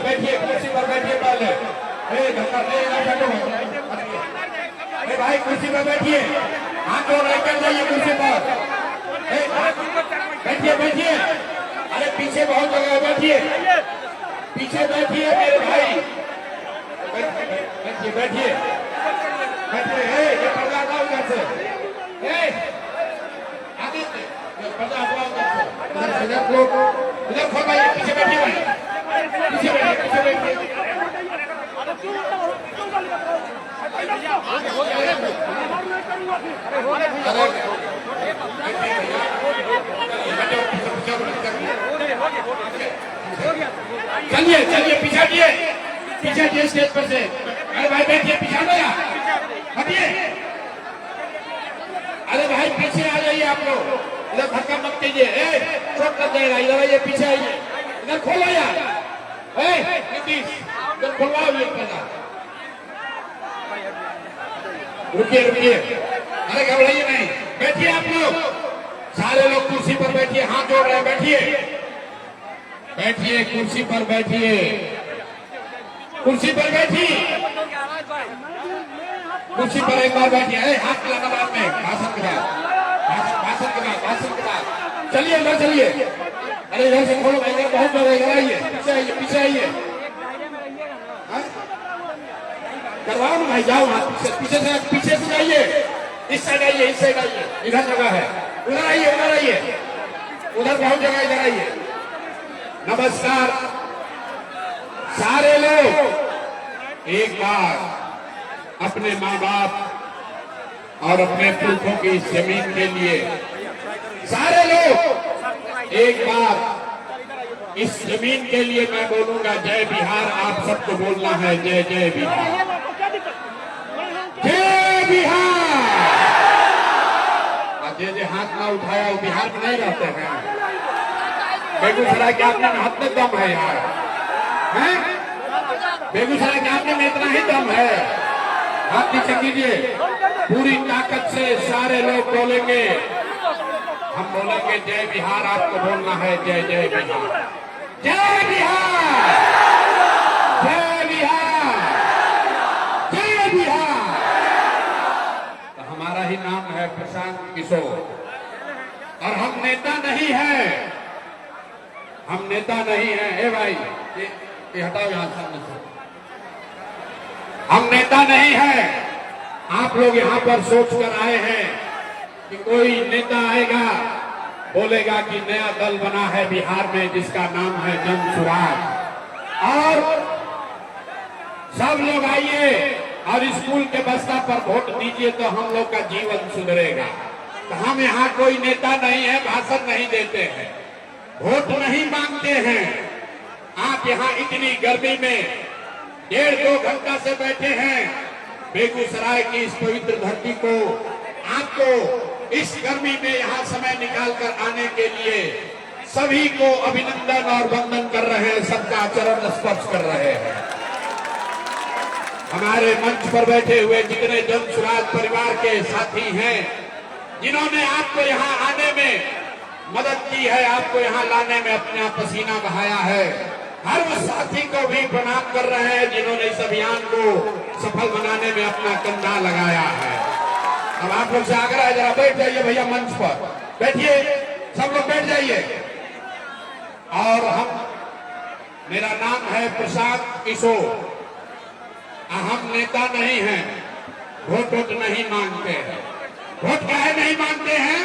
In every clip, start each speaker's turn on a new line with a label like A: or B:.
A: बैठिए कुर्सी पर बैठिए पहले। भाई कुर्सी पर बैठिए, हाथ जोड़ लेकर जाइए कुर्सी पर। बैठिए अरे पीछे बहुत जगह है, पीछे बैठिए मेरे भाई। बैठिए ये पर्दा हटाओ उधर से, पर्दा हटाओ इधर खोल भाई, पीछे बैठिए भाई, पीछे बैठिए। चलिए पीछे स्टेज पर से। अरे भाई बैठिए, पीछे लो यार, हटिए। अरे भाई पीछे आ जाइए आप लोग, इधर धक्का मत कीजिए, चोट लग जाएगा। इधर आइए, पीछे आइए, इधर खोलो यार, नीतीश इधर खुलवाओ ये पर्दा। रुकिए, अरे घबराइए नहीं, बैठिए आप लोग, सारे लोग कुर्सी पर बैठिए, हाथ जोड़ रहे हैं, बैठिए कुर्सी पर बैठिए, कुर्सी पर एक बार बैठिए। हाथ मिलाना बाद में, भाषण के बाद। चलिए अंदर चलिए। अरे इधर से खोलो भाई, बहुत लोग इधर आइए, पीछे आइए। करवाओ ना भाई, जाओ हाथ पीछे से जाइए, इस साइड आइए, इधर जगह है, उधर आइए, उधर बहुत जगह, इधर आइए। नमस्कार सारे लोग, एक बार अपने माँ बाप और अपने पुरखों की इस जमीन के लिए सारे लोग एक बार इस जमीन के लिए मैं बोलूंगा जय बिहार। आप सबको बोलना है जय जय बिहार, जय बिहार। जे हाथ ना उठाया वो बिहार में नहीं रहते हैं। बेगूसराय के आपने हाथ में दम है यार, हैं? बेगूसराय के आपने में इतना ही दम है, हाथ नीचे कीजिए। पूरी ताकत से सारे लोग बोलेंगे, हम बोलेंगे जय बिहार। आपको बोलना है जय जय बिहार, जय बिहार, जय बिहार, जय बिहार। तो हमारा ही नाम है प्रशांत किशोर, और हम नेता नहीं हैं, ए भाई ये हटाओ यहाँ सामने से। हम नेता नहीं हैं। आप लोग यहाँ पर सोच कर आए हैं कि कोई नेता आएगा बोलेगा कि नया दल बना है बिहार में जिसका नाम है जन सुराज, और सब लोग आइए और स्कूल के बस्ता पर वोट दीजिए तो हम लोग का जीवन सुधरेगा। तो हम यहाँ कोई नेता नहीं है, भाषण नहीं देते हैं, वोट नहीं मांगते हैं। आप यहाँ इतनी गर्मी में 1.5-2 घंटा से बैठे हैं बेगूसराय की इस पवित्र धरती को, आपको इस गर्मी में यहाँ समय निकाल कर आने के लिए सभी को अभिनंदन और वंदन कर रहे हैं, सबका चरण स्पर्श कर रहे हैं। हमारे मंच पर बैठे हुए जितने जन सुराज परिवार के साथी हैं, जिन्होंने आपको यहाँ आने में मदद की है, आपको यहाँ लाने में अपना पसीना बहाया है, हर उस साथी को भी प्रणाम कर रहे हैं जिन्होंने इस अभियान को सफल बनाने में अपना कंधा लगाया है। अब आप लोग से आग्रह है, जरा बैठ जाइए भैया मंच पर, बैठिए, सब लोग बैठ जाइए। और मेरा नाम है प्रशांत किशोर, हम नेता नहीं हैं, वोट नहीं मांगते हैं। वोट काहे नहीं मांगते हैं?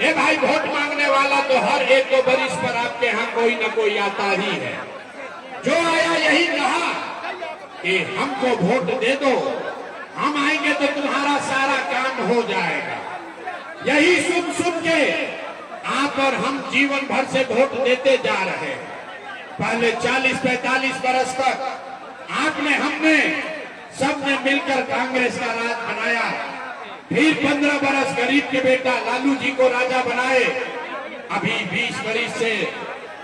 A: ये भाई वोट मांगने वाला तो हर एक को बरिस पर आपके यहाँ कोई न कोई आता ही है। जो आया यही कहा कि हमको वोट दे दो, हम आएंगे तो तुम्हारा सारा काम हो जाएगा। यही सुन सुन के आप और हम जीवन भर से वोट देते जा रहे हैं। पहले 40-45 बरस तक आपने हमने सबने मिलकर कांग्रेस का राज बनाया। फिर 15 बरस गरीब के बेटा लालू जी को राजा बनाए। अभी 20 बरस से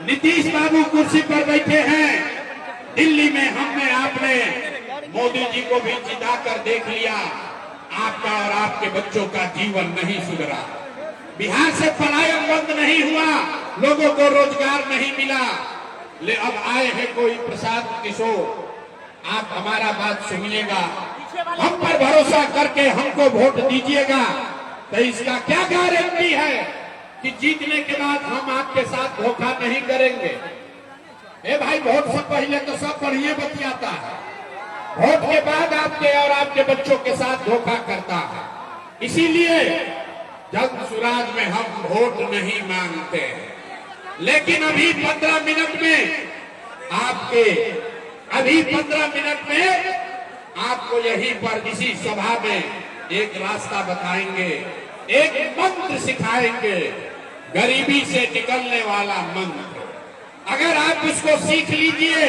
A: नीतीश बाबू कुर्सी पर बैठे हैं। दिल्ली में हमने आपने मोदी जी को भी जिता कर देख लिया। आपका और आपके बच्चों का जीवन नहीं सुधरा। बिहार से पलायन बंद नहीं हुआ, लोगों को रोजगार नहीं मिला। ले अब आए हैं कोई प्रशांत किशोर, आप हमारा बात सुनिएगा, हम पर भरोसा करके हमको वोट दीजिएगा। तो इसका क्या गारंटी है कि जीतने के बाद हम आपके साथ धोखा नहीं करेंगे? ए भाई, वोट से पहले तो सब बढ़िया बतियाता है, वोट के बाद आपके और आपके बच्चों के साथ धोखा करता है। इसीलिए जन सुराज में हम वोट नहीं मांगते। लेकिन अभी 15 मिनट में आपको यहीं पर इसी सभा में एक रास्ता बताएंगे, एक मंत्र सिखाएंगे, गरीबी से निकलने वाला मंत्र। अगर आप उसको सीख लीजिए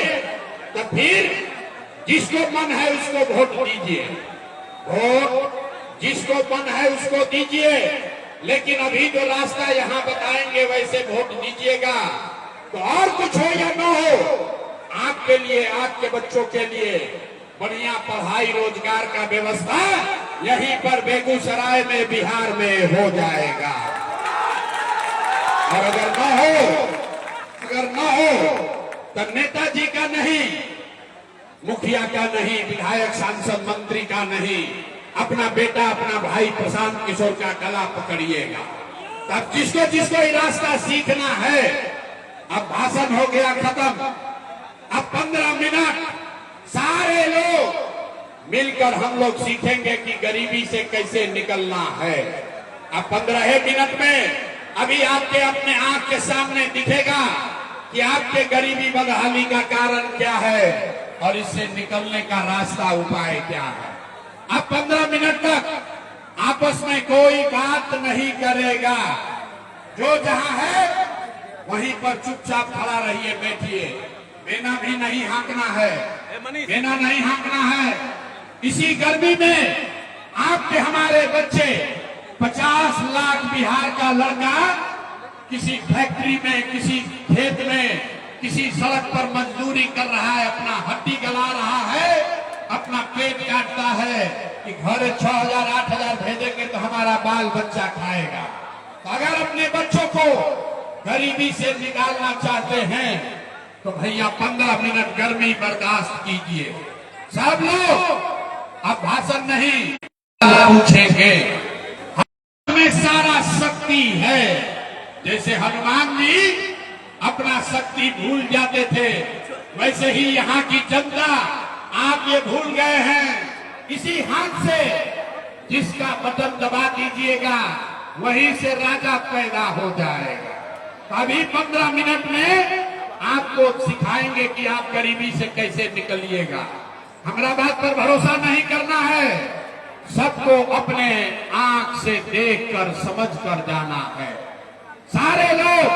A: तो फिर जिसको मन है उसको वोट दीजिए, वोट जिसको मन है उसको दीजिए। लेकिन अभी जो रास्ता यहाँ बताएंगे वैसे वोट दीजिएगा तो और कुछ हो या न हो, आपके लिए, आपके बच्चों के लिए बढ़िया पढ़ाई रोजगार का व्यवस्था यहीं पर बेगूसराय में, बिहार में हो जाएगा। और अगर न हो तो नेताजी का नहीं, मुखिया का नहीं, विधायक सांसद मंत्री का नहीं, अपना बेटा, अपना भाई प्रशांत किशोर का गला पकड़िएगा। तब जिसको जिसको ये रास्ता सीखना है, अब भाषण हो गया खत्म। अब 15 मिनट सारे लोग मिलकर हम लोग सीखेंगे कि गरीबी से कैसे निकलना है। अब 15 मिनट में अभी आपके अपने आंख के सामने दिखेगा कि आपके गरीबी बदहाली का कारण क्या है और इससे निकलने का रास्ता, उपाय क्या है। अब 15 मिनट तक आपस में कोई बात नहीं करेगा। जो जहां है वहीं पर चुपचाप खड़ा रहिए, बैठिए। बेना भी नहीं हाँकना है, बेना नहीं हाँकना है। इसी गर्मी में आपके हमारे बच्चे, 50 लाख बिहार का लड़का किसी फैक्ट्री में, किसी खेत में, किसी सड़क पर मजदूरी कर रहा है, अपना हड्डी गला रहा है, अपना पेट काटता है कि घर 6,000 8,000 भेजेंगे तो हमारा बाल बच्चा खाएगा। तो अगर अपने बच्चों को गरीबी से निकालना चाहते हैं तो भैया 15 मिनट गर्मी बर्दाश्त कीजिए। सब लोग अब भाषण नहीं पूछेंगे, हमें सारा शक्ति है। जैसे हनुमान जी अपना शक्ति भूल जाते थे, वैसे ही यहाँ की जनता आप ये भूल गए हैं। इसी हाथ से जिसका बटन दबा दीजिएगा वहीं से राजा पैदा हो जाएगा। तो अभी 15 मिनट में आपको सिखाएंगे कि आप गरीबी से कैसे निकलिएगा। हमारा बात पर भरोसा नहीं करना है, सबको अपने आंख से देखकर समझकर जाना है। सारे लोग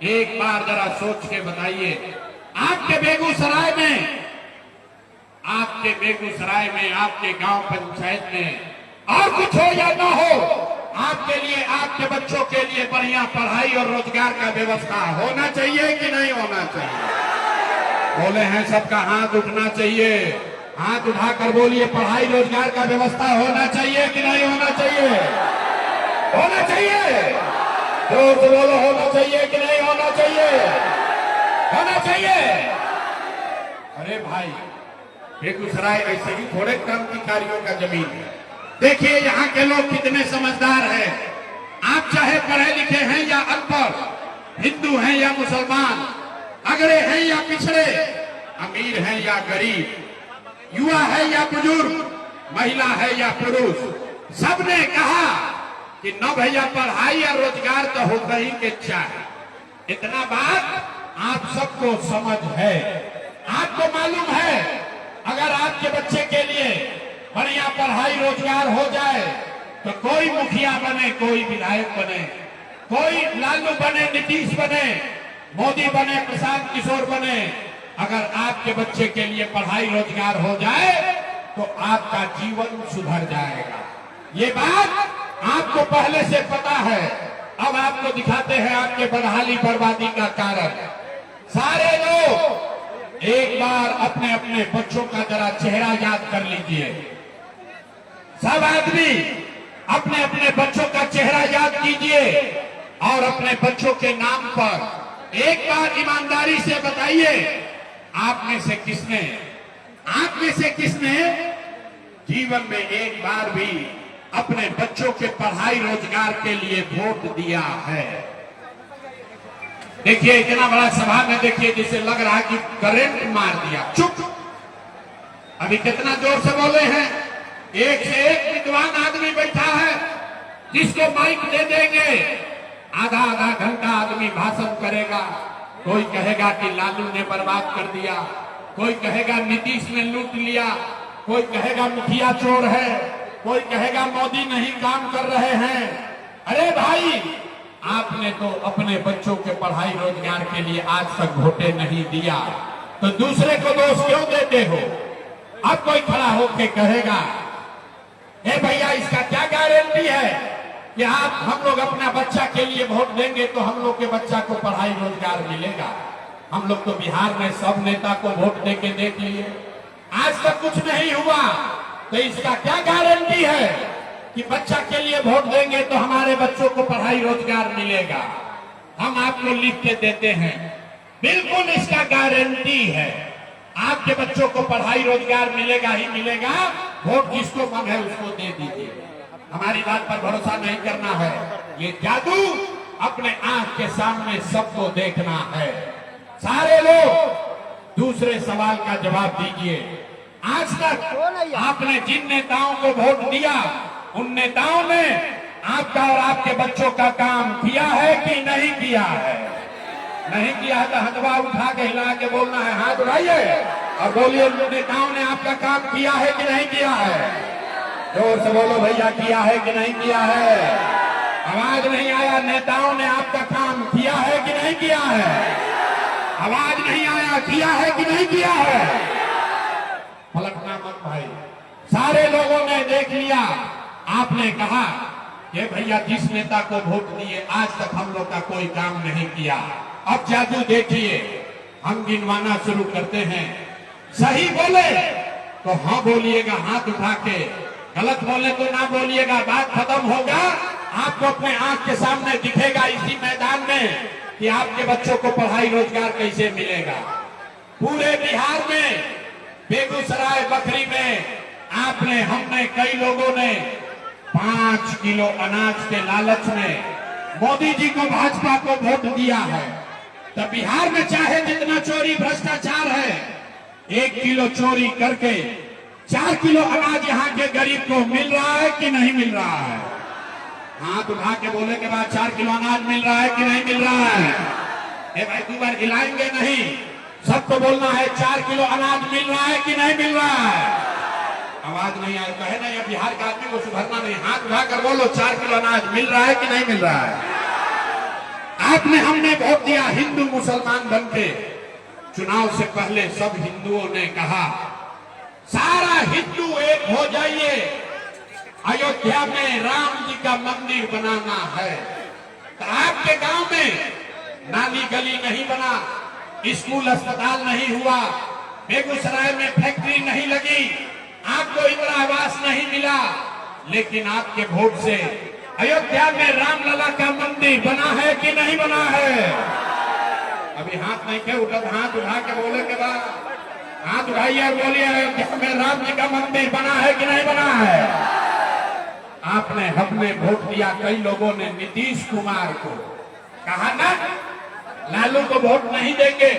A: एक बार जरा सोच के बताइए, आपके बेगूसराय में, आपके गांव पंचायत में और कुछ हो या ना हो, आपके लिए, आपके बच्चों के लिए बढ़िया पढ़ाई और रोजगार का व्यवस्था होना चाहिए कि नहीं होना चाहिए? बोले हैं सबका हाथ उठना चाहिए। हाथ उठाकर बोलिए, पढ़ाई रोजगार का व्यवस्था होना चाहिए कि नहीं होना चाहिए? होना चाहिए। जोर से बोलो, होना चाहिए कि नहीं होना चाहिए? होना चाहिए। अरे भाई, बेगूसराय ऐसे ही थोड़े क्रांतिकारियों का जमीन है। देखिए यहाँ के लोग कितने समझदार हैं। आप चाहे पढ़े लिखे हैं या अनपढ़, हिंदू हैं या मुसलमान, अगड़े हैं या पिछड़े, अमीर हैं या गरीब, युवा है या बुजुर्ग, महिला है या पुरुष, सबने कहा कि न भैया पढ़ाई और रोजगार तो होता ही के चाहिए। इतना बात आप सबको समझ है। आपको मालूम है अगर आपके बच्चे के लिए बढ़िया पढ़ाई रोजगार हो जाए तो कोई मुखिया बने, कोई विधायक बने, कोई लालू बने, नीतीश बने, मोदी बने, प्रशांत किशोर बने, अगर आपके बच्चे के लिए पढ़ाई रोजगार हो जाए तो आपका जीवन सुधर जाएगा। ये बात आपको पहले से पता है। अब आपको दिखाते हैं आपके बदहाली बर्बादी का कारण। सारे लोग एक बार अपने अपने बच्चों का जरा चेहरा याद कर लीजिए। सब आदमी अपने अपने बच्चों का चेहरा याद कीजिए और अपने बच्चों के नाम पर एक बार ईमानदारी से बताइए, आप में से किसने जीवन में एक बार भी अपने बच्चों के पढ़ाई रोजगार के लिए वोट दिया है? देखिए इतना बड़ा सभा में देखिए जिसे लग रहा है कि करंट मार दिया। चुप, अभी कितना जोर से बोले हैं। एक से एक विद्वान आदमी बैठा है जिसको माइक दे देंगे, आधा आधा घंटा आदमी भाषण करेगा। कोई कहेगा कि लालू ने बर्बाद कर दिया, कोई कहेगा नीतीश ने लूट लिया, कोई कहेगा मुखिया चोर है, कोई कहेगा मोदी नहीं काम कर रहे हैं। अरे भाई, आपने तो अपने बच्चों के पढ़ाई रोजगार के लिए आज तक वोटे नहीं दिया, तो दूसरे को दोष क्यों देते हो? अब कोई खड़ा होकर कहेगा, ए भैया इसका क्या गारंटी है कि आप हम लोग अपना बच्चा के लिए वोट देंगे तो हम लोग के बच्चा को पढ़ाई रोजगार मिलेगा? हम लोग तो बिहार में सब नेता को वोट दे के देख लिए, आज तक कुछ नहीं हुआ, तो इसका क्या गारंटी है कि बच्चा के लिए वोट देंगे तो हमारे बच्चों को पढ़ाई रोजगार मिलेगा? हम आपको लिख के देते हैं, बिल्कुल इसका गारंटी है, आपके बच्चों को पढ़ाई रोजगार मिलेगा ही मिलेगा। वोट जिसको मन है उसको दे दीजिए, हमारी बात पर भरोसा नहीं करना है। ये जादू अपने आंख के सामने सबको देखना है। सारे लोग दूसरे सवाल का जवाब दीजिए। आज तक आपने जिन नेताओं को वोट दिया, उन नेताओं ने आपका और आपके बच्चों का काम किया है कि नहीं किया है? नहीं किया है तो हथवा उठा के हिला के बोलना है, हाथ उठाइए और बोलिए नेताओं ने आपका काम किया है कि नहीं किया है? जोर से बोलो भैया, किया है कि नहीं किया है? आवाज नहीं आया। नेताओं ने आपका काम किया है कि नहीं किया है? आवाज नहीं आया। किया है कि नहीं किया है? पलटना मत भाई। सारे लोगों ने देख लिया। आपने कहा कि भैया जिस नेता को वोट दिए आज तक हम लोग का कोई काम नहीं किया। अब जादू देखिए, हम गिनवाना शुरू करते हैं। सही बोले तो हाँ बोलिएगा हाथ उठा के, गलत बोले तो ना बोलिएगा। बात खत्म होगा। आपको अपने आंख के सामने दिखेगा इसी मैदान में कि आपके बच्चों को पढ़ाई रोजगार कैसे मिलेगा। पूरे बिहार में, बेगूसराय बखरी में हमने कई लोगों ने 5 किलो अनाज के लालच में मोदी जी को, भाजपा को वोट दिया है। तो बिहार में चाहे जितना चोरी भ्रष्टाचार है, 1 किलो चोरी करके 4 किलो अनाज यहाँ के गरीब को मिल रहा है कि नहीं मिल रहा है? हाथ उठा के बोले के बाद 4 किलो अनाज मिल रहा है कि नहीं मिल रहा है? ए भाई, 2 बार हिलाएंगे नहीं, सबको बोलना है 4 किलो अनाज मिल रहा है कि नहीं मिल रहा है? आवाज नहीं आई, कहे ना ये बिहार का आदमी को सुधरना नहीं। हाथ उठाकर बोलो 4 किलो अनाज मिल रहा है कि नहीं मिल रहा है? हमने वोट दिया हिंदू मुसलमान बनके। चुनाव से पहले सब हिंदुओं ने कहा सारा हिंदू एक हो जाइए, अयोध्या में राम जी का मंदिर बनाना है। तो आपके गांव में नाली गली नहीं बना, स्कूल अस्पताल नहीं हुआ, बेगूसराय में फैक्ट्री नहीं लगी, आपको इंदिरा आवास नहीं मिला, लेकिन आपके वोट से अयोध्या में रामलला का मंदिर बना है कि नहीं बना है? अभी हाथ नहीं के उठा, हाथ उठा के बोले के बाद हाथ उठाइए और बोलिए अयोध्या में राम जी का मंदिर बना है कि नहीं बना है? आपने हमने वोट दिया, कई लोगों ने नीतीश कुमार को कहा ना, लालू को वोट नहीं देंगे,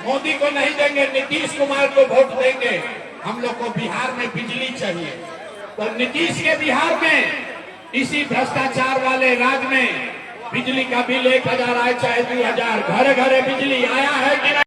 A: मोदी को नहीं देंगे, नीतीश कुमार को वोट देंगे। हम लोग को बिहार में बिजली चाहिए, तो नीतीश के बिहार में इसी भ्रष्टाचार वाले राज्य में बिजली का बिल 1000 आए चाहे 2000, घरे घरे बिजली आया है कि नहीं?